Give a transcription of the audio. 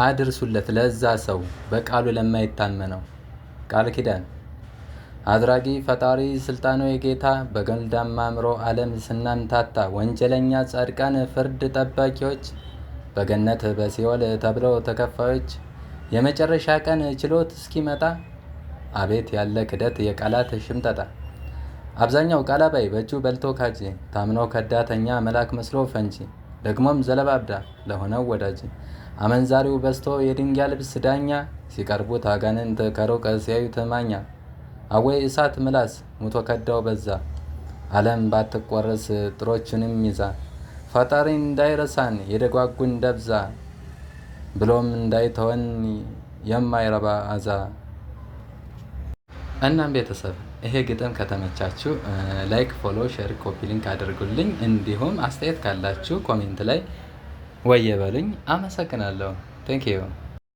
አድርሱለት ለዛ ሰው በቃሉ ለማይታመነው። ቃል ኪዳን አድራጊ ፈጣሪ ስልጣኑ የጌታ በገንዳማ አእምሮ ዓለም ስናምታታ ወንጀለኛ ጻድቃን ፍርድ ጠባቂዎች በገነት በሲኦል ተብለው ተከፋዮች የመጨረሻ ቀን ችሎት እስኪመጣ አቤት ያለ ክደት የቃላት ሽምጠጣ። አብዛኛው ቃላባይ በእጁ በልቶ ካጂ ታምኖ ከዳተኛ መልአክ መስሎ ፈንጂ ደግሞም ዘለባብዳ ለሆነው ወዳጅ አመንዛሪው በዝቶ የድንጋይ ልብስ ዳኛ ሲቀርቡት አጋንንት ከሩቅ ሲያዩት ማኛ አወይ እሳት ምላስ ሙቶ ከዳው በዛ ዓለም ባትቆረስ ጥሮቹንም ይዛ ፈጣሪ እንዳይረሳን የደጓጉን ደብዛ ብሎም እንዳይተወን የማይረባ አዛ። እናም ቤተሰብ ይሄ ግጥም ከተመቻችሁ ላይክ፣ ፎሎ፣ ሼር፣ ኮፒ ሊንክ አድርጉልኝ። እንዲሁም አስተያየት ካላችሁ ኮሜንት ላይ ወየ በሉኝ። አመሰግናለሁ። ቴንክ ዩ